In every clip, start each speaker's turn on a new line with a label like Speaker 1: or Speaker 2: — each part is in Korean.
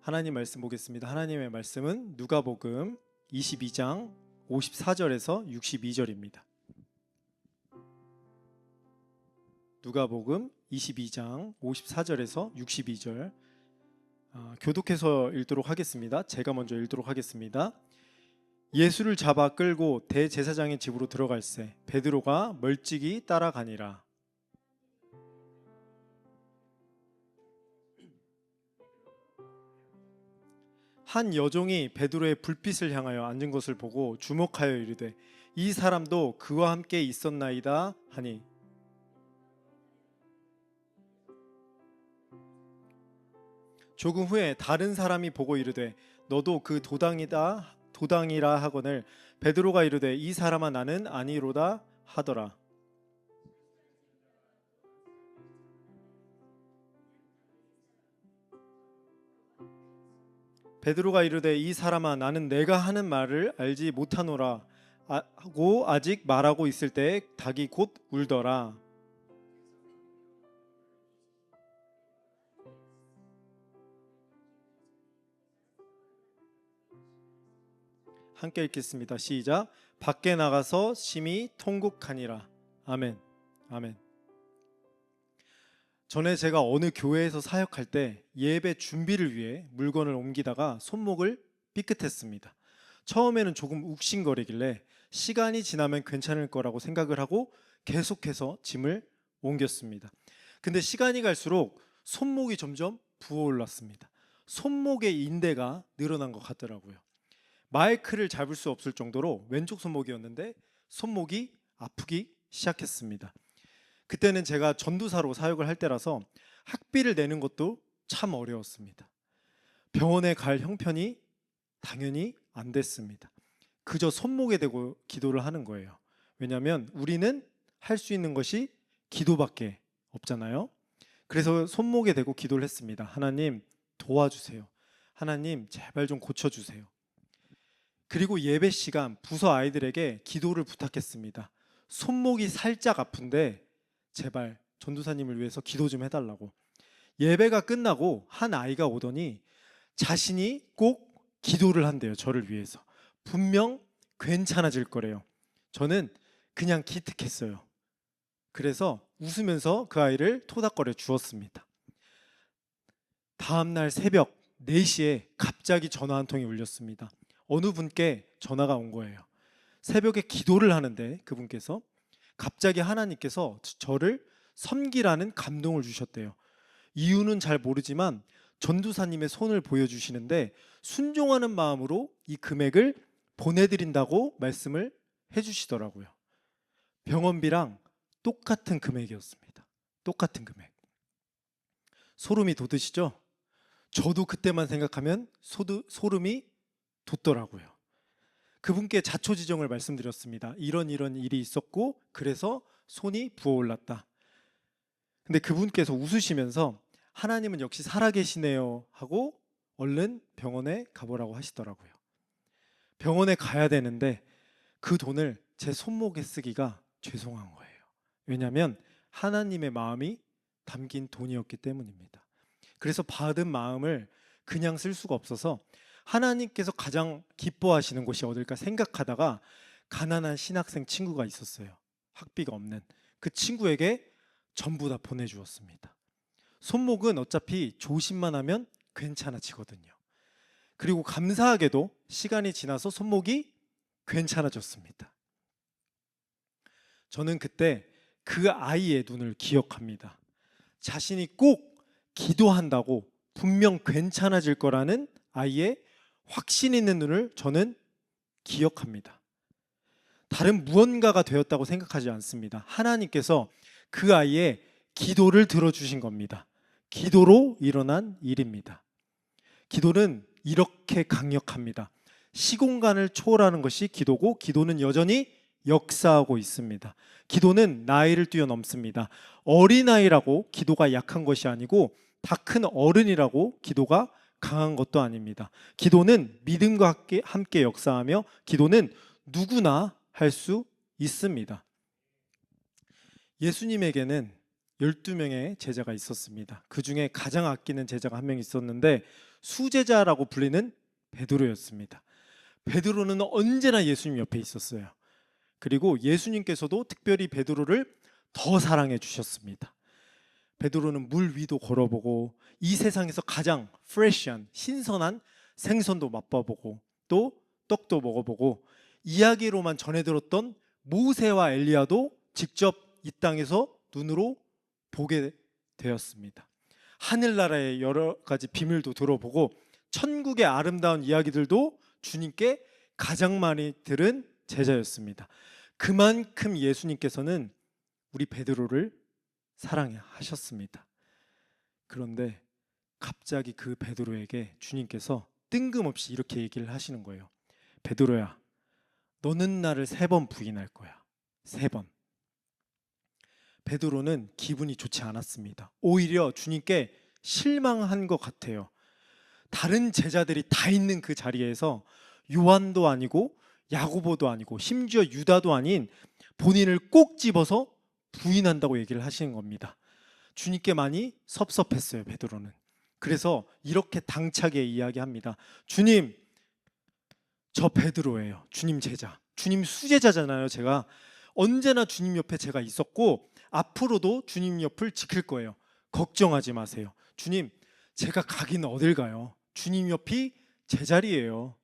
Speaker 1: 하나님 말씀 보겠습니다. 하나님의 말씀은 누가복음 22장 54절에서 62절입니다. 누가복음 22장 54절에서 62절 교독해서 읽도록 하겠습니다. 제가 먼저 읽도록 하겠습니다. 예수를 잡아 끌고 대제사장의 집으로 들어갈새 베드로가 멀찍이 따라가니라. 한 여종이 베드로의 불빛을 향하여 앉은 것을 보고 주목하여 이르되 이 사람도 그와 함께 있었나이다 하니 조금 후에 다른 사람이 보고 이르되 너도 그 도당이라 하거늘 베드로가 이르되 이 사람아 나는 아니로다 하더라. 베드로가 이르되 이 사람아 나는 내가 하는 말을 알지 못하노라 하고 아직 말하고 있을 때에 닭이 곧 울더라. 함께 읽겠습니다. 시작. 밖에 나가서 심히 통곡하니라. 아멘. 아멘. 전에 제가 어느 교회에서 사역할 때 예배 준비를 위해 물건을 옮기다가 손목을 삐끗했습니다. 처음에는 조금 욱신거리길래 시간이 지나면 괜찮을 거라고 생각을 하고 계속해서 짐을 옮겼습니다. 근데 시간이 갈수록 손목이 점점 부어올랐습니다. 손목의 인대가 늘어난 것 같더라고요. 마이크를 잡을 수 없을 정도로 왼쪽 손목이었는데 손목이 아프기 시작했습니다. 그때는 제가 전도사로 사역을 할 때라서 학비를 내는 것도 참 어려웠습니다. 병원에 갈 형편이 당연히 안 됐습니다. 그저 손목에 대고 기도를 하는 거예요. 왜냐하면 우리는 할 수 있는 것이 기도밖에 없잖아요. 그래서 손목에 대고 기도를 했습니다. 하나님 도와주세요. 하나님 제발 좀 고쳐주세요. 그리고 예배 시간 부서 아이들에게 기도를 부탁했습니다. 손목이 살짝 아픈데 제발 전도사님을 위해서 기도 좀 해달라고. 예배가 끝나고 한 아이가 오더니 자신이 꼭 기도를 한대요. 저를 위해서. 분명 괜찮아질 거래요. 저는 그냥 기특했어요. 그래서 웃으면서 그 아이를 토닥거려 주었습니다. 다음날 새벽 4시에 갑자기 전화 한 통이 울렸습니다. 어느 분께 전화가 온 거예요. 새벽에 기도를 하는데 그분께서 갑자기 하나님께서 저를 섬기라는 감동을 주셨대요. 이유는 잘 모르지만 전도사님의 손을 보여주시는데 순종하는 마음으로 이 금액을 보내드린다고 말씀을 해주시더라고요. 병원비랑 똑같은 금액이었습니다. 똑같은 금액. 소름이 돋으시죠? 저도 그때만 생각하면 소름이 돋더라고요. 그분께 자초지정을 말씀드렸습니다. 이런 일이 있었고 그래서 손이 부어올랐다. 근데 그분께서 웃으시면서 하나님은 역시 살아계시네요 하고 얼른 병원에 가보라고 하시더라고요. 병원에 가야 되는데 그 돈을 제 손목에 쓰기가 죄송한 거예요. 왜냐하면 하나님의 마음이 담긴 돈이었기 때문입니다. 그래서 받은 마음을 그냥 쓸 수가 없어서 하나님께서 가장 기뻐하시는 곳이 어딜까 생각하다가 가난한 신학생 친구가 있었어요. 학비가 없는 그 친구에게 전부 다 보내주었습니다. 손목은 어차피 조심만 하면 괜찮아지거든요. 그리고 감사하게도 시간이 지나서 손목이 괜찮아졌습니다. 저는 그때 그 아이의 눈을 기억합니다. 자신이 꼭 기도한다고 분명 괜찮아질 거라는 아이의 확신 있는 눈을 저는 기억합니다. 다른 무언가가 되었다고 생각하지 않습니다. 하나님께서 그 아이의 기도를 들어주신 겁니다. 기도로 일어난 일입니다. 기도는 이렇게 강력합니다. 시공간을 초월하는 것이 기도고 기도는 여전히 역사하고 있습니다. 기도는 나이를 뛰어넘습니다. 어린아이라고 기도가 약한 것이 아니고 다 큰 어른이라고 기도가 강한 것도 아닙니다. 기도는 믿음과 함께 역사하며 기도는 누구나 할 수 있습니다. 예수님에게는 12명의 제자가 있었습니다. 그 중에 가장 아끼는 제자가 한 명 있었는데 수제자라고 불리는 베드로였습니다. 베드로는 언제나 예수님 옆에 있었어요. 그리고 예수님께서도 특별히 베드로를 더 사랑해 주셨습니다. 베드로는 물 위도 걸어보고 이 세상에서 가장 프레시한 신선한 생선도 맛봐보고 또 떡도 먹어보고 이야기로만 전해 들었던 모세와 엘리야도 직접 이 땅에서 눈으로 보게 되었습니다. 하늘나라의 여러 가지 비밀도 들어보고 천국의 아름다운 이야기들도 주님께 가장 많이 들은 제자였습니다. 그만큼 예수님께서는 우리 베드로를 사랑하셨습니다. 그런데 갑자기 그 베드로에게 주님께서 뜬금없이 이렇게 얘기를 하시는 거예요. 베드로야, 너는 나를 3번 부인할 거야. 3번. 베드로는 기분이 좋지 않았습니다. 오히려 주님께 실망한 것 같아요. 다른 제자들이 다 있는 그 자리에서 요한도 아니고 야고보도 아니고 심지어 유다도 아닌 본인을 꼭 집어서 부인한다고 얘기를 하시는 겁니다. 주님께 많이 섭섭했어요, 베드로는. 그래서 이렇게 당차게 이야기합니다. 주님, 저 베드로예요. 주님 제자. 주님 수제자잖아요, 제가. 언제나 주님 옆에 제가 있었고 앞으로도 주님 옆을 지킬 거예요. 걱정하지 마세요. 주님, 제가 가긴 어딜 가요? 주님 옆이 제 자리예요.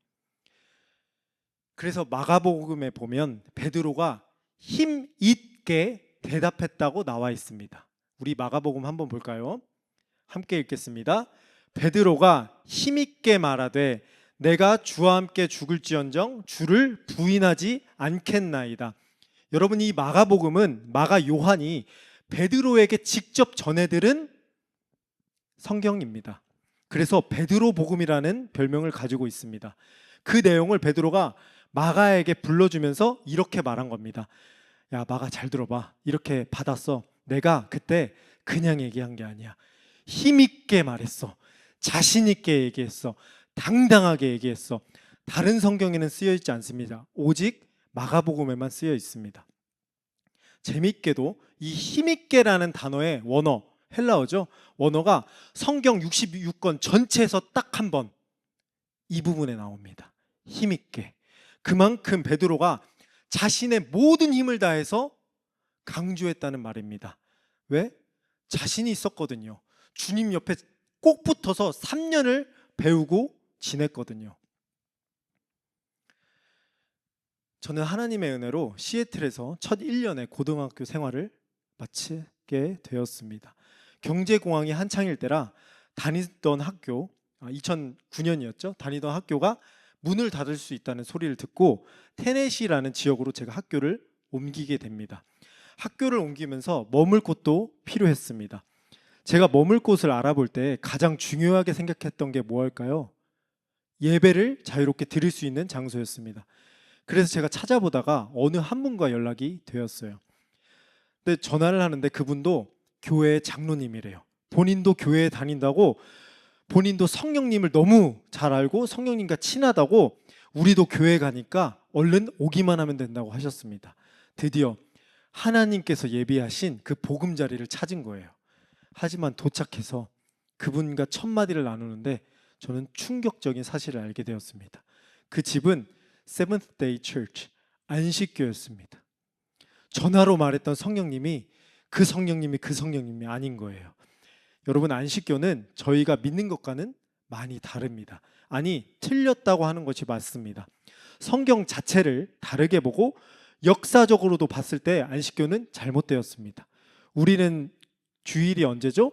Speaker 1: 그래서 마가복음에 보면 베드로가 힘 있게 대답했다고 나와 있습니다. 우리 마가복음 한번 볼까요? 함께 읽겠습니다. 베드로가 힘 있게 말하되 내가 주와 함께 죽을지언정 주를 부인하지 않겠나이다. 여러분, 이 마가복음은 마가 요한이 베드로에게 직접 전해들은 성경입니다. 그래서 베드로 복음이라는 별명을 가지고 있습니다. 그 내용을 베드로가 마가에게 불러주면서 이렇게 말한 겁니다. 야, 마가 잘 들어봐. 이렇게 받았어. 내가 그때 그냥 얘기한 게 아니야. 힘있게 말했어. 자신있게 얘기했어. 당당하게 얘기했어. 다른 성경에는 쓰여 있지 않습니다. 오직 마가복음에만 쓰여 있습니다. 재밌게도 이 힘있게라는 단어의 원어, 헬라어죠. 원어가 성경 66권 전체에서 딱 한 번 이 부분에 나옵니다. 힘있게. 그만큼 베드로가 자신의 모든 힘을 다해서 강조했다는 말입니다. 왜? 자신이 있었거든요. 주님 옆에 꼭 붙어서 3년을 배우고 지냈거든요. 저는 하나님의 은혜로 시애틀에서 첫 1년의 고등학교 생활을 마치게 되었습니다. 경제공황이 한창일 때라 다니던 학교, 2009년이었죠. 다니던 학교가 문을 닫을 수 있다는 소리를 듣고 테네시라는 지역으로 제가 학교를 옮기게 됩니다. 학교를 옮기면서 머물 곳도 필요했습니다. 제가 머물 곳을 알아볼 때 가장 중요하게 생각했던 게 뭐일까요? 예배를 자유롭게 드릴 수 있는 장소였습니다. 그래서 제가 찾아보다가 어느 한 분과 연락이 되었어요. 근데 전화를 하는데 그분도 교회 장로님이래요. 본인도 교회에 다닌다고, 본인도 성령님을 너무 잘 알고 성령님과 친하다고, 우리도 교회 가니까 얼른 오기만 하면 된다고 하셨습니다. 드디어 하나님께서 예비하신 그 보금자리를 찾은 거예요. 하지만 도착해서 그분과 첫 마디를 나누는데 저는 충격적인 사실을 알게 되었습니다. 그 집은 Seventh Day Church, 안식교였습니다. 전화로 말했던 성령님이 그 성령님이 아닌 거예요. 여러분, 안식교는 저희가 믿는 것과는 많이 다릅니다. 아니, 틀렸다고 하는 것이 맞습니다. 성경 자체를 다르게 보고 역사적으로도 봤을 때 안식교는 잘못되었습니다. 우리는 주일이 언제죠?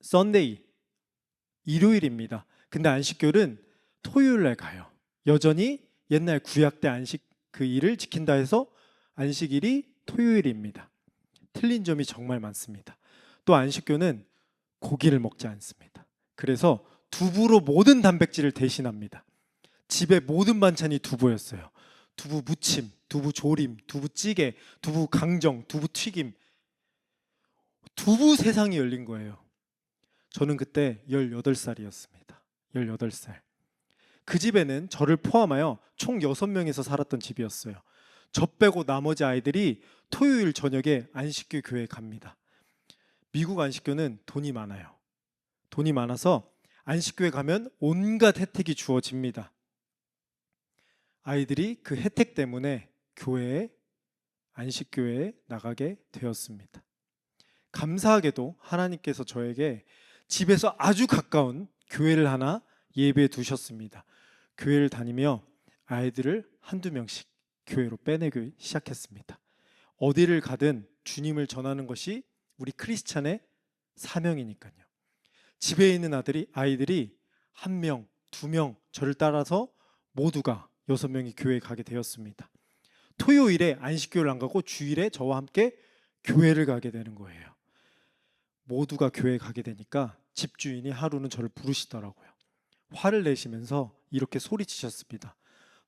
Speaker 1: 썬데이, 일요일입니다. 근데 안식교는 토요일날 가요. 여전히 옛날 구약 때 안식 그 일을 지킨다 해서 안식일이 토요일입니다. 틀린 점이 정말 많습니다. 또 안식교는 고기를 먹지 않습니다. 그래서 두부로 모든 단백질을 대신합니다. 집에 모든 반찬이 두부였어요. 두부 무침, 두부 조림, 두부찌개, 두부 강정, 두부 튀김. 두부 세상이 열린 거예요. 저는 그때 18살이었습니다. 18살. 그 집에는 저를 포함하여 총 6명에서 살았던 집이었어요. 저 빼고 나머지 아이들이 토요일 저녁에 안식교 교회에 갑니다. 미국 안식교는 돈이 많아요. 돈이 많아서 안식교회 가면 온갖 혜택이 주어집니다. 아이들이 그 혜택 때문에 안식교회에 나가게 되었습니다. 감사하게도 하나님께서 저에게 집에서 아주 가까운 교회를 하나 예배해 두셨습니다. 교회를 다니며 아이들을 한두 명씩 교회로 빼내기 시작했습니다. 어디를 가든 주님을 전하는 것이 우리 크리스찬의 사명이니까요. 집에 있는 아이들이 1명, 2명 저를 따라서 모두가 6명이 교회에 가게 되었습니다. 토요일에 안식교회를 안 가고 주일에 저와 함께 교회를 가게 되는 거예요. 모두가 교회에 가게 되니까 집주인이 하루는 저를 부르시더라고요. 화를 내시면서 이렇게 소리치셨습니다.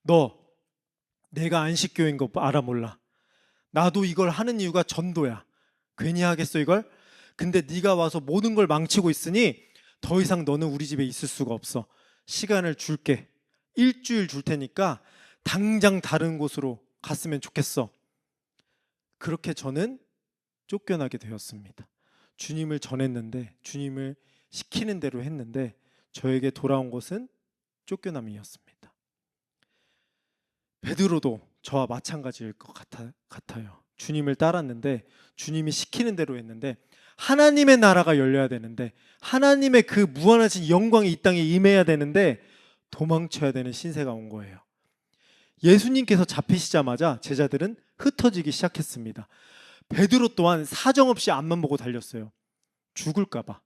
Speaker 1: 너 내가 안식교회인 거 알아 몰라? 나도 이걸 하는 이유가 전도야. 괜히 하겠어 이걸? 근데 네가 와서 모든 걸 망치고 있으니 더 이상 너는 우리 집에 있을 수가 없어. 시간을 줄게. 일주일 줄 테니까 당장 다른 곳으로 갔으면 좋겠어. 그렇게 저는 쫓겨나게 되었습니다. 주님을 전했는데, 주님을 시키는 대로 했는데 저에게 돌아온 것은 쫓겨남이었습니다. 베드로도 저와 마찬가지일 것 같아요. 주님을 따랐는데, 주님이 시키는 대로 했는데, 하나님의 나라가 열려야 되는데, 하나님의 그 무한하신 영광이 이 땅에 임해야 되는데 도망쳐야 되는 신세가 온 거예요. 예수님께서 잡히시자마자 제자들은 흩어지기 시작했습니다. 베드로 또한 사정없이 앞만 보고 달렸어요. 죽을까 봐.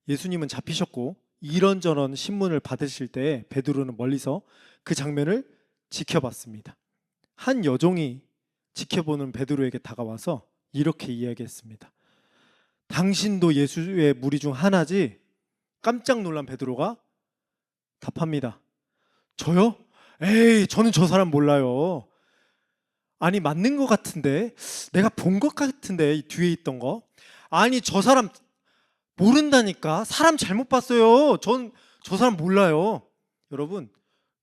Speaker 1: 예수님은 잡히셨고 이런저런 신문을 받으실 때 베드로는 멀리서 그 장면을 지켜봤습니다. 한 여종이 지켜보는 베드로에게 다가와서 이렇게 이야기했습니다. 당신도 예수의 무리 중 하나지? 깜짝 놀란 베드로가 답합니다. 저요? 에이, 저는 저 사람 몰라요. 아니, 맞는 것 같은데, 내가 본 것 같은데, 이 뒤에 있던 거. 아니, 저 사람 모른다니까. 사람 잘못 봤어요. 전 저 사람 몰라요. 여러분,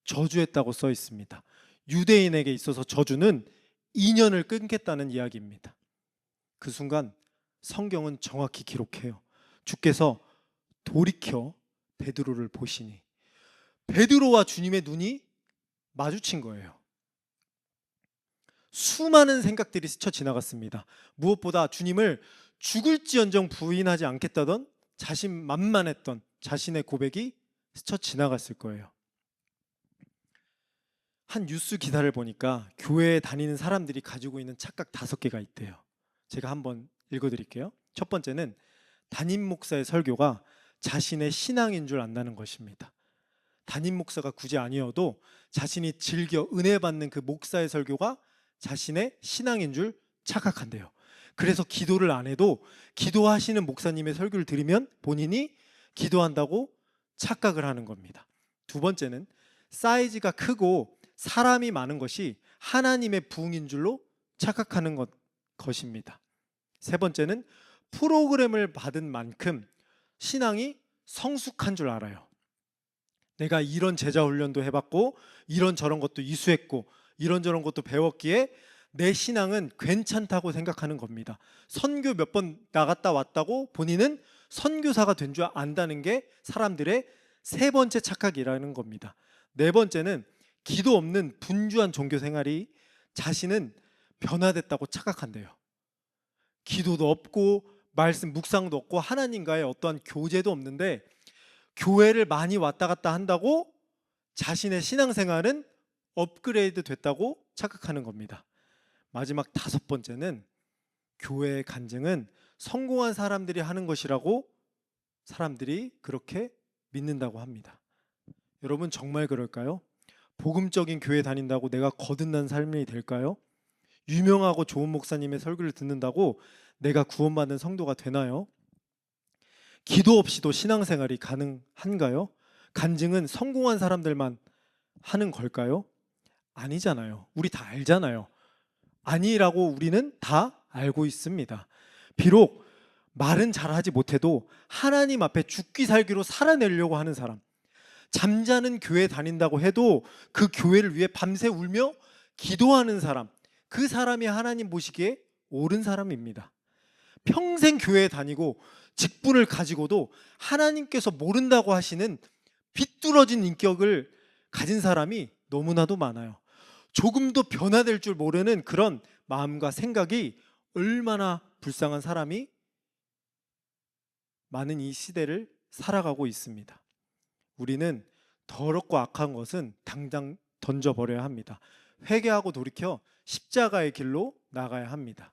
Speaker 1: 저주했다고 써 있습니다. 유대인에게 있어서 저주는 인연을 끊겠다는 이야기입니다. 그 순간 성경은 정확히 기록해요. 주께서 돌이켜 베드로를 보시니 베드로와 주님의 눈이 마주친 거예요. 수많은 생각들이 스쳐 지나갔습니다. 무엇보다 주님을 죽을지언정 부인하지 않겠다던 자신만만했던 자신의 고백이 스쳐 지나갔을 거예요. 한 뉴스 기사를 보니까 교회에 다니는 사람들이 가지고 있는 착각 5개가 있대요. 제가 한번 읽어드릴게요. 첫 번째는 담임 목사의 설교가 자신의 신앙인 줄 안다는 것입니다. 담임 목사가 굳이 아니어도 자신이 즐겨 은혜 받는 그 목사의 설교가 자신의 신앙인 줄 착각한대요. 그래서 기도를 안 해도 기도하시는 목사님의 설교를 들으면 본인이 기도한다고 착각을 하는 겁니다. 두 번째는 사이즈가 크고 사람이 많은 것이 하나님의 부흥인 줄로 착각하는 것입니다. 세 번째는 프로그램을 받은 만큼 신앙이 성숙한 줄 알아요. 내가 이런 제자 훈련도 해봤고 이런저런 것도 이수했고 이런저런 것도 배웠기에 내 신앙은 괜찮다고 생각하는 겁니다. 선교 몇 번 나갔다 왔다고 본인은 선교사가 된 줄 안다는 게 사람들의 세 번째 착각이라는 겁니다. 네 번째는 기도 없는 분주한 종교 생활이 자신은 변화됐다고 착각한대요. 기도도 없고 말씀 묵상도 없고 하나님과의 어떠한 교제도 없는데 교회를 많이 왔다 갔다 한다고 자신의 신앙생활은 업그레이드 됐다고 착각하는 겁니다. 마지막 5번째는 교회의 간증은 성공한 사람들이 하는 것이라고 사람들이 그렇게 믿는다고 합니다. 여러분 정말 그럴까요? 복음적인 교회 다닌다고 내가 거듭난 삶이 될까요? 유명하고 좋은 목사님의 설교를 듣는다고 내가 구원받는 성도가 되나요? 기도 없이도 신앙생활이 가능한가요? 간증은 성공한 사람들만 하는 걸까요? 아니잖아요. 우리 다 알잖아요. 아니라고 우리는 다 알고 있습니다. 비록 말은 잘하지 못해도 하나님 앞에 죽기 살기로 살아내려고 하는 사람, 잠자는 교회 다닌다고 해도 그 교회를 위해 밤새 울며 기도하는 사람, 그 사람이 하나님 보시기에 옳은 사람입니다. 평생 교회 다니고 직분을 가지고도 하나님께서 모른다고 하시는 비뚤어진 인격을 가진 사람이 너무나도 많아요. 조금도 변화될 줄 모르는 그런 마음과 생각이 얼마나 불쌍한 사람이 많은 이 시대를 살아가고 있습니다. 우리는 더럽고 악한 것은 당장 던져버려야 합니다. 회개하고 돌이켜 십자가의 길로 나가야 합니다.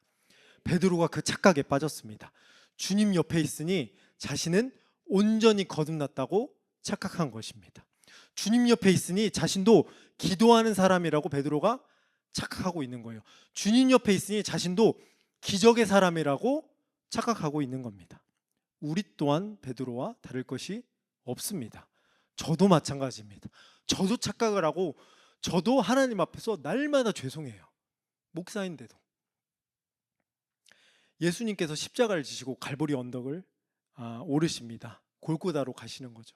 Speaker 1: 베드로가 그 착각에 빠졌습니다. 주님 옆에 있으니 자신은 온전히 거듭났다고 착각한 것입니다. 주님 옆에 있으니 자신도 기도하는 사람이라고 베드로가 착각하고 있는 거예요. 주님 옆에 있으니 자신도 기적의 사람이라고 착각하고 있는 겁니다. 우리 또한 베드로와 다를 것이 없습니다. 저도 마찬가지입니다. 저도 착각을 하고 저도 하나님 앞에서 날마다 죄송해요. 목사인데도. 예수님께서 십자가를 지시고 갈보리 언덕을 오르십니다. 골고다로 가시는 거죠.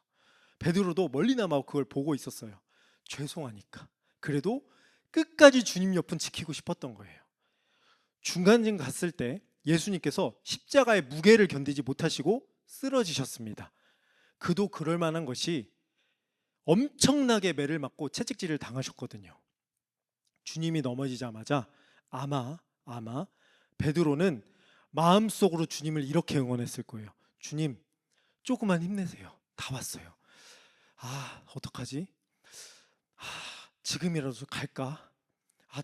Speaker 1: 베드로도 멀리나마 그걸 보고 있었어요. 죄송하니까. 그래도 끝까지 주님 옆은 지키고 싶었던 거예요. 중간쯤 갔을 때 예수님께서 십자가의 무게를 견디지 못하시고 쓰러지셨습니다. 그도 그럴 만한 것이 엄청나게 매를 맞고 채찍질을 당하셨거든요. 주님이 넘어지자마자 아마 베드로는 마음속으로 주님을 이렇게 응원했을 거예요. 주님, 조금만 힘내세요. 다 왔어요. 어떡하지? 지금이라도 갈까?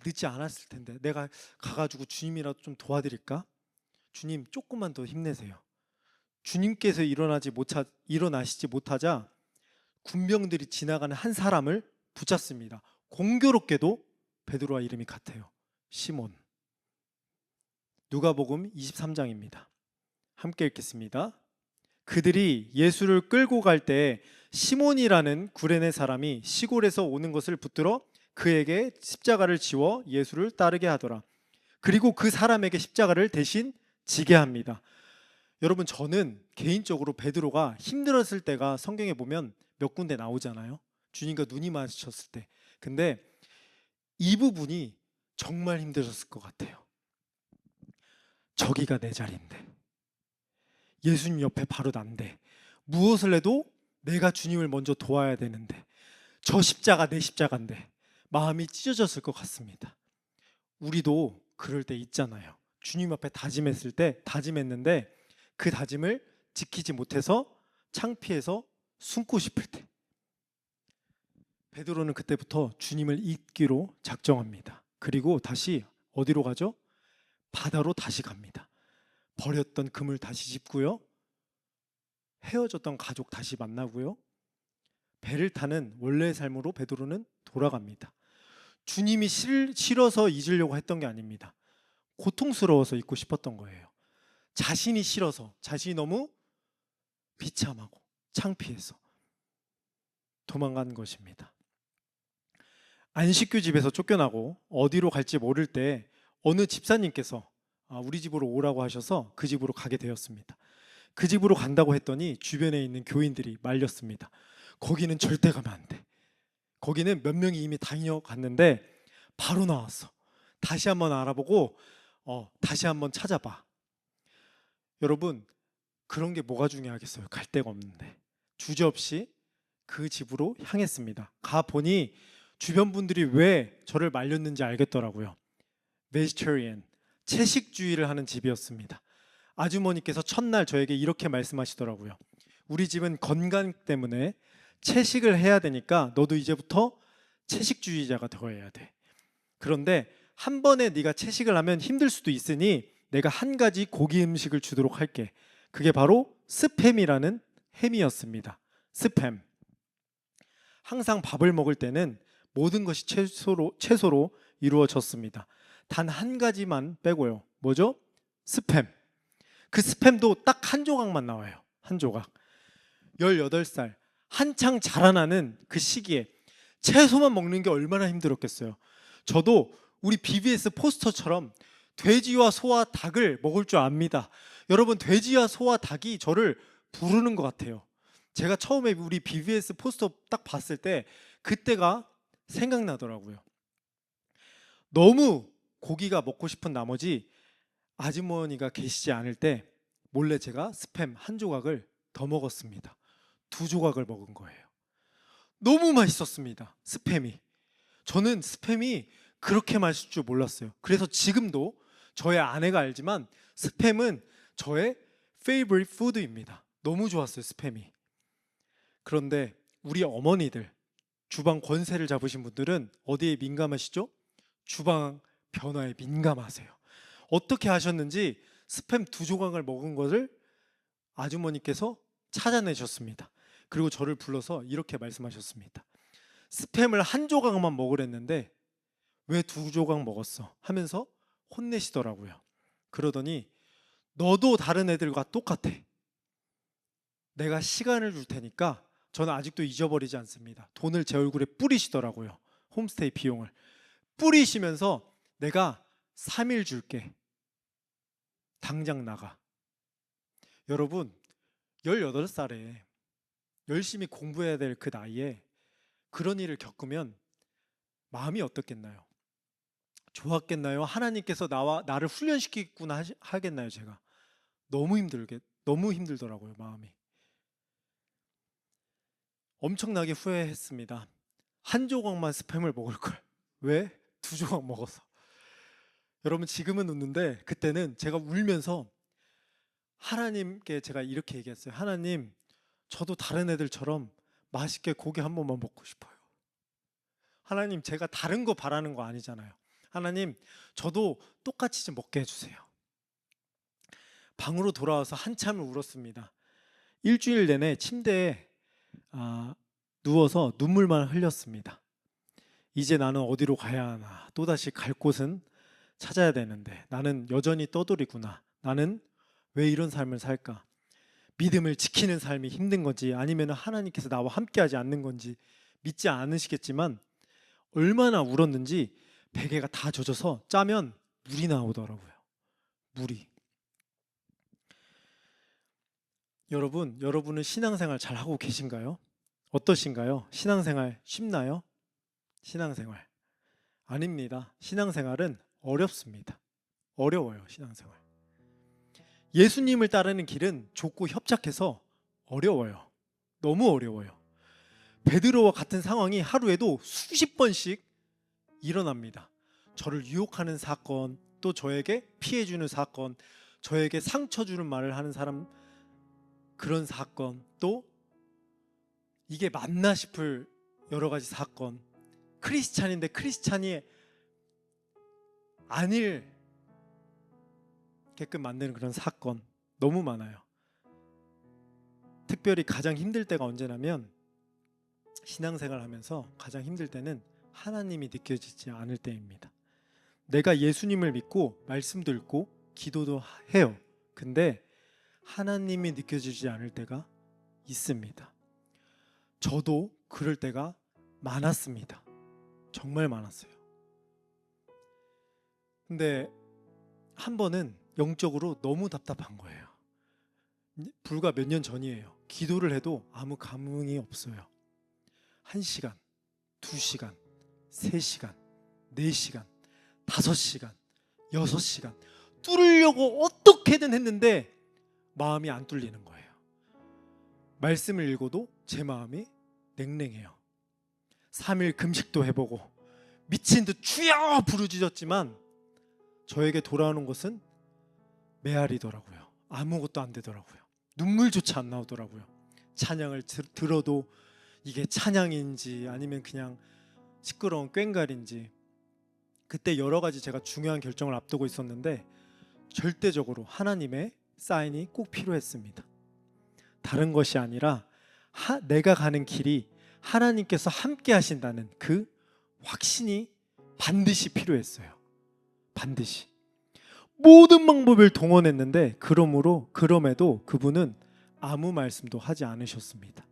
Speaker 1: 늦지 않았을 텐데 내가 가가지고 주님이라도 좀 도와드릴까? 주님, 조금만 더 힘내세요. 주님께서 일어나시지 못하자 군병들이 지나가는 한 사람을 붙잡습니다. 공교롭게도 베드로와 이름이 같아요. 시몬. 누가복음 23장입니다. 함께 읽겠습니다. 그들이 예수를 끌고 갈 때 시몬이라는 구레네 사람이 시골에서 오는 것을 붙들어 그에게 십자가를 지워 예수를 따르게 하더라. 그리고 그 사람에게 십자가를 대신 지게 합니다. 여러분, 저는 개인적으로 베드로가 힘들었을 때가 성경에 보면 몇 군데 나오잖아요. 주님과 눈이 마주쳤을 때. 근데 이 부분이 정말 힘드셨을 것 같아요. 저기가 내 자리인데, 예수님 옆에 바로 난데, 무엇을 해도 내가 주님을 먼저 도와야 되는데, 저 십자가 내 십자가인데 마음이 찢어졌을 것 같습니다. 우리도 그럴 때 있잖아요. 주님 앞에 다짐했는데 그 다짐을 지키지 못해서 창피해서 숨고 싶을 때, 베드로는 그때부터 주님을 잊기로 작정합니다. 그리고 다시 어디로 가죠? 바다로 다시 갑니다. 버렸던 금을 다시 짚고요, 헤어졌던 가족 다시 만나고요, 배를 타는 원래의 삶으로 베드로는 돌아갑니다. 주님이 싫어서 잊으려고 했던 게 아닙니다. 고통스러워서 잊고 싶었던 거예요. 자신이 싫어서, 자신이 너무 비참하고 창피해서 도망간 것입니다. 안식교 집에서 쫓겨나고 어디로 갈지 모를 때 어느 집사님께서 우리 집으로 오라고 하셔서 그 집으로 가게 되었습니다. 그 집으로 간다고 했더니 주변에 있는 교인들이 말렸습니다. 거기는 절대 가면 안 돼. 거기는 몇 명이 이미 다녀갔는데 바로 나왔어. 다시 한번 알아보고 다시 한번 찾아봐. 여러분, 그런 게 뭐가 중요하겠어요? 갈 데가 없는데. 주저없이 그 집으로 향했습니다. 가보니 주변 분들이 왜 저를 말렸는지 알겠더라고요. 베지테리언, 채식주의를 하는 집이었습니다. 아주머니께서 첫날 저에게 이렇게 말씀하시더라고요. 우리 집은 건강 때문에 채식을 해야 되니까 너도 이제부터 채식주의자가 되어야 돼. 그런데 한 번에 네가 채식을 하면 힘들 수도 있으니 내가 한 가지 고기 음식을 주도록 할게. 그게 바로 스팸이라는 햄이었습니다. 스팸. 항상 밥을 먹을 때는 모든 것이 채소로 이루어졌습니다. 단 한 가지만 빼고요. 뭐죠? 스팸. 그 스팸도 딱 한 조각만 나와요. 한 조각. 18살 한창 자라나는 그 시기에 채소만 먹는 게 얼마나 힘들었겠어요. 저도 우리 BBS 포스터처럼 돼지와 소와 닭을 먹을 줄 압니다. 여러분, 돼지와 소와 닭이 저를 부르는 것 같아요. 제가 처음에 우리 BBS 포스터 딱 봤을 때 그때가 생각나더라고요. 너무 고기가 먹고 싶은 나머지 아주머니가 계시지 않을 때 몰래 제가 스팸 한 조각을 더 먹었습니다. 두 조각을 먹은 거예요. 너무 맛있었습니다. 스팸이. 저는 스팸이 그렇게 맛있을 줄 몰랐어요. 그래서 지금도 저의 아내가 알지만 스팸은 저의 favorite food입니다. 너무 좋았어요, 스팸이. 그런데 우리 어머니들, 주방 권세를 잡으신 분들은 어디에 민감하시죠? 주방 변화에 민감하세요. 어떻게 하셨는지 스팸 두 조각을 먹은 것을 아주머니께서 찾아내셨습니다. 그리고 저를 불러서 이렇게 말씀하셨습니다. 스팸을 한 조각만 먹으랬는데 왜 두 조각 먹었어? 하면서 혼내시더라고요. 그러더니 너도 다른 애들과 똑같아. 내가 시간을 줄 테니까, 저는 아직도 잊어버리지 않습니다. 돈을 제 얼굴에 뿌리시더라고요. 홈스테이 비용을 뿌리시면서 내가 3일 줄게. 당장 나가. 여러분, 18살에 열심히 공부해야 될 그 나이에 그런 일을 겪으면 마음이 어떻겠나요? 좋았겠나요? 하나님께서 나를 훈련시키구나 하겠나요? 제가 너무 힘들더라고요, 마음이. 엄청나게 후회했습니다. 한 조각만 스팸을 먹을 걸. 왜? 두 조각 먹어서. 여러분, 지금은 웃는데 그때는 제가 울면서 하나님께 제가 이렇게 얘기했어요. 하나님, 저도 다른 애들처럼 맛있게 고기 한 번만 먹고 싶어요. 하나님, 제가 다른 거 바라는 거 아니잖아요. 하나님, 저도 똑같이 좀 먹게 해주세요. 방으로 돌아와서 한참을 울었습니다. 일주일 내내 침대에 누워서 눈물만 흘렸습니다. 이제 나는 어디로 가야 하나, 또다시 갈 곳은 찾아야 되는데 나는 여전히 떠돌이구나. 나는 왜 이런 삶을 살까? 믿음을 지키는 삶이 힘든 건지, 아니면 하나님께서 나와 함께하지 않는 건지 믿지 않으시겠지만 얼마나 울었는지 베개가 다 젖어서 짜면 물이 나오더라고요. 물이. 여러분은 신앙생활 잘 하고 계신가요? 어떠신가요? 신앙생활 쉽나요? 신앙생활 아닙니다. 신앙생활은 어렵습니다. 어려워요, 신앙생활. 예수님을 따르는 길은 좁고 협착해서 어려워요. 너무 어려워요. 베드로와 같은 상황이 하루에도 수십 번씩 일어납니다. 저를 유혹하는 사건, 또 저에게 피해주는 사건, 저에게 상처 주는 말을 하는 사람, 그런 사건, 또 이게 맞나 싶을 여러 가지 사건, 크리스찬인데 크리스찬이 아니게끔 만드는 그런 사건, 너무 많아요. 특별히 가장 힘들 때가 언제냐면, 신앙생활 하면서 가장 힘들 때는 하나님이 느껴지지 않을 때입니다. 내가 예수님을 믿고 말씀도 읽고 기도도 해요. 근데 하나님이 느껴지지 않을 때가 있습니다. 저도 그럴 때가 많았습니다. 정말 많았어요. 근데 한 번은 영적으로 너무 답답한 거예요. 불과 몇 년 전이에요. 기도를 해도 아무 감흥이 없어요. 1시간, 2시간, 3시간, 4시간, 5시간, 6시간 뚫으려고 어떻게든 했는데 마음이 안 뚫리는 거예요. 말씀을 읽어도 제 마음이 냉랭해요. 3일 금식도 해보고 미친 듯 주여 부르짖었지만 저에게 돌아오는 것은 메아리더라고요. 아무것도 안 되더라고요. 눈물조차 안 나오더라고요. 찬양을 들어도 이게 찬양인지 아니면 그냥 시끄러운 꽹과리인지. 그때 여러 가지 제가 중요한 결정을 앞두고 있었는데 절대적으로 하나님의 사인이 꼭 필요했습니다. 다른 것이 아니라 내가 가는 길이 하나님께서 함께 하신다는 그 확신이 반드시 필요했어요. 반드시. 모든 방법을 동원했는데 그럼에도 그분은 아무 말씀도 하지 않으셨습니다.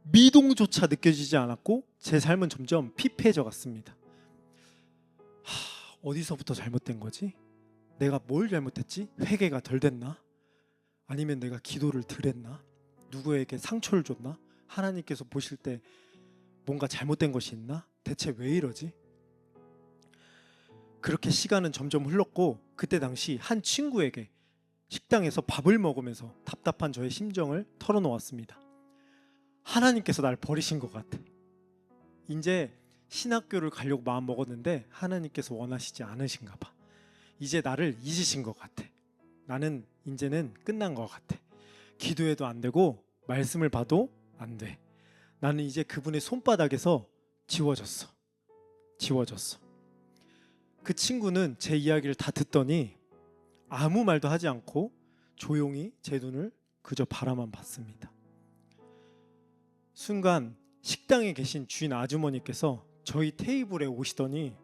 Speaker 1: 미동조차 느껴지지 않았고 제 삶은 점점 피폐해져 갔습니다. 어디서부터 잘못된 거지? 내가 뭘 잘못했지? 회개가 덜 됐나? 아니면 내가 기도를 덜 했나? 누구에게 상처를 줬나? 하나님께서 보실 때 뭔가 잘못된 것이 있나? 대체 왜 이러지? 그렇게 시간은 점점 흘렀고 그때 당시 한 친구에게 식당에서 밥을 먹으면서 답답한 저의 심정을 털어놓았습니다. 하나님께서 날 버리신 것 같아. 이제 신학교를 가려고 마음 먹었는데 하나님께서 원하시지 않으신가 봐. 이제 나를 잊으신 것 같아. 나는 이제는 끝난 것 같아. 기도해도 안 되고 말씀을 봐도 안 돼. 나는 이제 그분의 손바닥에서 지워졌어. 그 친구는 제 이야기를 다 듣더니 아무 말도 하지 않고 조용히 제 눈을 그저 바라만 봤습니다. 순간 식당에 계신 주인 아주머니께서 저희 테이블에 오시더니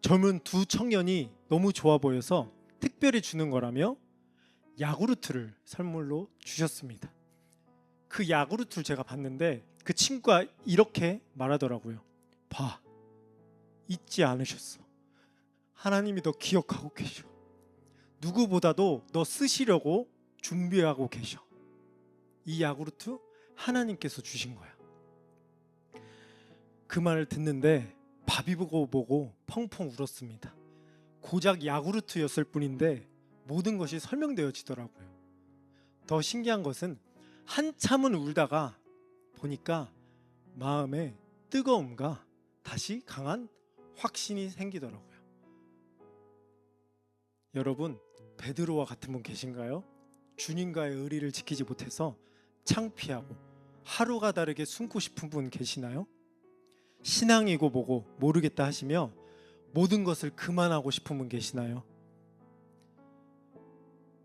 Speaker 1: 젊은 두 청년이 너무 좋아 보여서 특별히 주는 거라며 야구르트를 선물로 주셨습니다. 그 야구르트를 제가 봤는데 그 친구가 이렇게 말하더라고요. 봐, 잊지 않으셨어. 하나님이 너 기억하고 계셔. 누구보다도 너 쓰시려고 준비하고 계셔. 이 야구르트 하나님께서 주신 거야. 그 말을 듣는데 바비보고 보고 펑펑 울었습니다. 고작 야구르트였을 뿐인데 모든 것이 설명되어지더라고요. 더 신기한 것은 한참은 울다가 보니까 마음에 뜨거움과 다시 강한 확신이 생기더라고요. 여러분, 베드로와 같은 분 계신가요? 주님과의 의리를 지키지 못해서 창피하고 하루가 다르게 숨고 싶은 분 계시나요? 신앙이고 뭐고 모르겠다 하시며 모든 것을 그만하고 싶은 분 계시나요?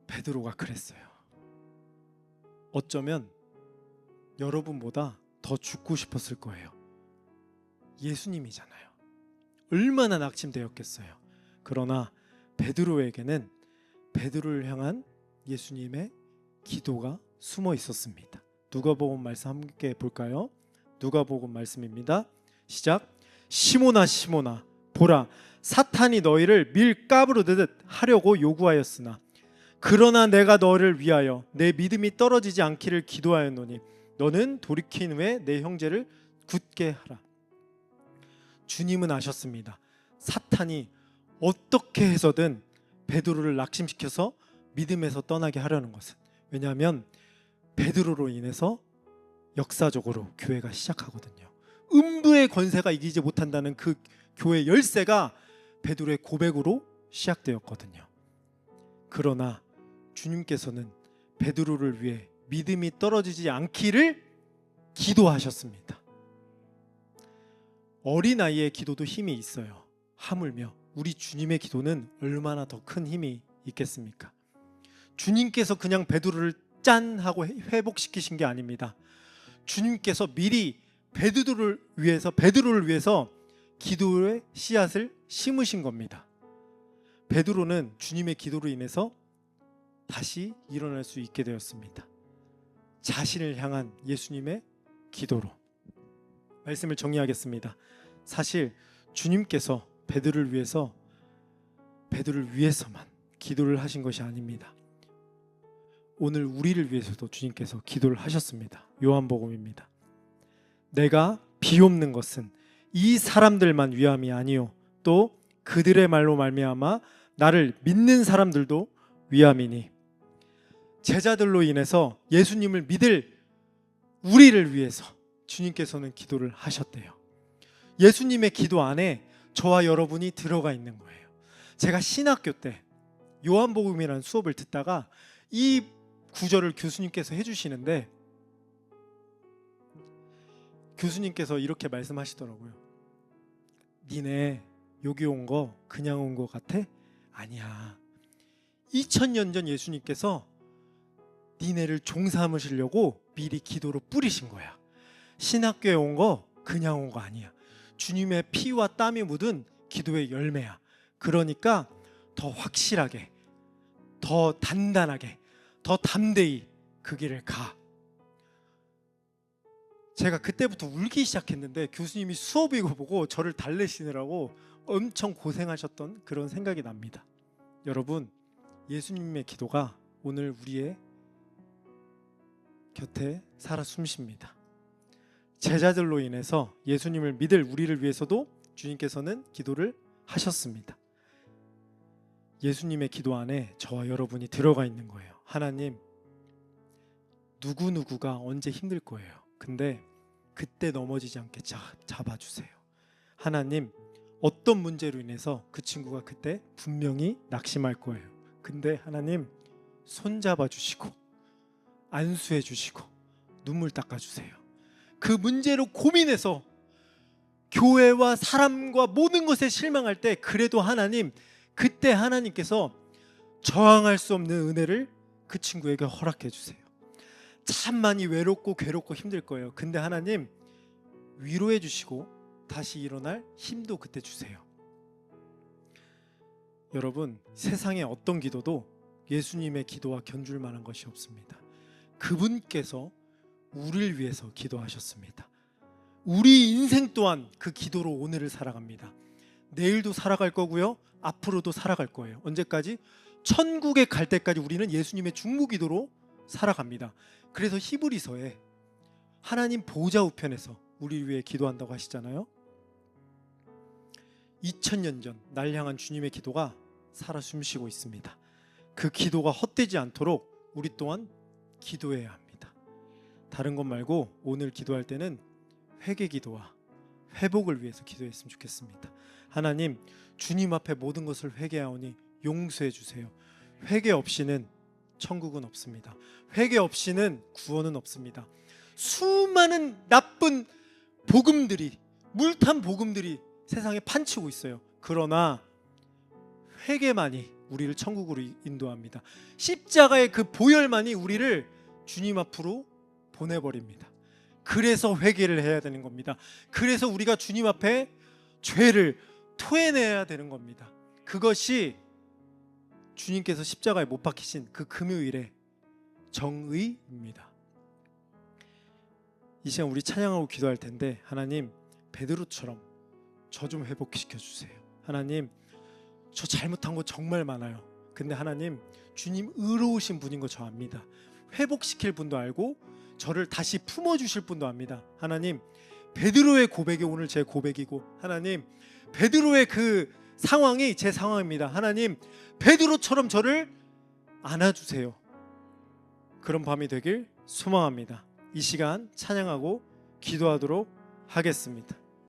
Speaker 1: 베드로가 그랬어요. 어쩌면 여러분보다 더 죽고 싶었을 거예요. 예수님이잖아요. 얼마나 낙심되었겠어요. 그러나 베드로에게는 베드로를 향한 예수님의 기도가 숨어 있었습니다. 누가복음 말씀 함께 볼까요? 누가복음 말씀입니다. 시작. 시몬아 시몬아 보라 사탄이 너희를 밀가루로 되듯 하려고 요구하였으나 그러나 내가 너를 위하여 내 믿음이 떨어지지 않기를 기도하였노니 너는 돌이킨 후에 내 형제를 굳게 하라. 주님은 아셨습니다. 사탄이 어떻게 해서든 베드로를 낙심시켜서 믿음에서 떠나게 하려는 것은, 왜냐하면 베드로로 인해서 역사적으로 교회가 시작하거든요. 음부의 권세가 이기지 못한다는 그 교회 열쇠가 베드로의 고백으로 시작되었거든요. 그러나 주님께서는 베드로를 위해 믿음이 떨어지지 않기를 기도하셨습니다. 어린아이의 기도도 힘이 있어요. 하물며 우리 주님의 기도는 얼마나 더 큰 힘이 있겠습니까? 주님께서 그냥 베드로를 짠 하고 회복시키신 게 아닙니다. 주님께서 미리 베드로를 위해서 기도의 씨앗을 심으신 겁니다. 베드로는 주님의 기도로 인해서 다시 일어날 수 있게 되었습니다. 자신을 향한 예수님의 기도로. 말씀을 정리하겠습니다. 사실 주님께서 베드로를 위해서만 기도를 하신 것이 아닙니다. 오늘 우리를 위해서도 주님께서 기도를 하셨습니다. 요한복음입니다. 내가 비옵는 것은 이 사람들만 위함이 아니요 또 그들의 말로 말미암아 나를 믿는 사람들도 위함이니. 제자들로 인해서 예수님을 믿을 우리를 위해서 주님께서는 기도를 하셨대요. 예수님의 기도 안에 저와 여러분이 들어가 있는 거예요. 제가 신학교 때 요한복음이라는 수업을 듣다가 이 구절을 교수님께서 해주시는데 교수님께서 이렇게 말씀하시더라고요. 니네 여기 온 거 그냥 온 거 같아? 아니야. 2000년 전 예수님께서 니네를 종 삼으시려고 미리 기도로 뿌리신 거야. 신학교에 온 거 그냥 온 거 아니야. 주님의 피와 땀이 묻은 기도의 열매야. 그러니까 더 확실하게, 더 단단하게, 더 담대히 그 길을 가. 제가 그때부터 울기 시작했는데 교수님이 수업이고 보고 저를 달래시느라고 엄청 고생하셨던 그런 생각이 납니다. 여러분, 예수님의 기도가 오늘 우리의 곁에 살아 숨쉽니다. 제자들로 인해서 예수님을 믿을 우리를 위해서도 주님께서는 기도를 하셨습니다. 예수님의 기도 안에 저와 여러분이 들어가 있는 거예요. 하나님, 누구누구가 언제 힘들 거예요. 근데 그때 넘어지지 않게 잡아주세요. 하나님, 어떤 문제로 인해서 그 친구가 그때 분명히 낙심할 거예요. 근데 하나님, 손잡아 주시고 안수해 주시고 눈물 닦아 주세요. 그 문제로 고민해서 교회와 사람과 모든 것에 실망할 때 그래도 하나님, 그때 하나님께서 저항할 수 없는 은혜를 그 친구에게 허락해 주세요. 참 많이 외롭고 괴롭고 힘들 거예요. 근데 하나님, 위로해 주시고 다시 일어날 힘도 그때 주세요. 여러분, 세상의 어떤 기도도 예수님의 기도와 견줄 만한 것이 없습니다. 그분께서 우리를 위해서 기도하셨습니다. 우리 인생 또한 그 기도로 오늘을 살아갑니다. 내일도 살아갈 거고요, 앞으로도 살아갈 거예요. 언제까지? 천국에 갈 때까지 우리는 예수님의 중보기도로 살아갑니다. 그래서 히브리서에 하나님 보좌 우편에서 우리를 위해 기도한다고 하시잖아요. 2000년 전 날 향한 주님의 기도가 살아 숨쉬고 있습니다. 그 기도가 헛되지 않도록 우리 또한 기도해야 합니다. 다른 것 말고 오늘 기도할 때는 회개 기도와 회복을 위해서 기도했으면 좋겠습니다. 하나님, 주님 앞에 모든 것을 회개하오니 용서해 주세요. 회개 없이는 천국은 없습니다. 회개 없이는 구원은 없습니다. 수많은 나쁜 복음들이, 물탄 복음들이 세상에 판치고 있어요. 그러나 회개만이 우리를 천국으로 인도합니다. 십자가의 그 보혈만이 우리를 주님 앞으로 보내버립니다. 그래서 회개를 해야 되는 겁니다. 그래서 우리가 주님 앞에 죄를 토해내야 되는 겁니다. 그것이 주님께서 십자가에 못 박히신 그 금요일의 정의입니다. 이 시간 우리 찬양하고 기도할 텐데, 하나님, 베드로처럼 저 좀 회복시켜 주세요. 하나님, 저 잘못한 거 정말 많아요. 근데 하나님, 주님 의로우신 분인 거 저 압니다. 회복시킬 분도 알고 저를 다시 품어주실 분도 압니다. 하나님, 베드로의 고백이 오늘 제 고백이고, 하나님, 베드로의 그 상황이 제 상황입니다. 하나님, 베드로처럼 저를 안아주세요. 그런 밤이 되길 소망합니다. 이 시간 찬양하고 기도하도록 하겠습니다.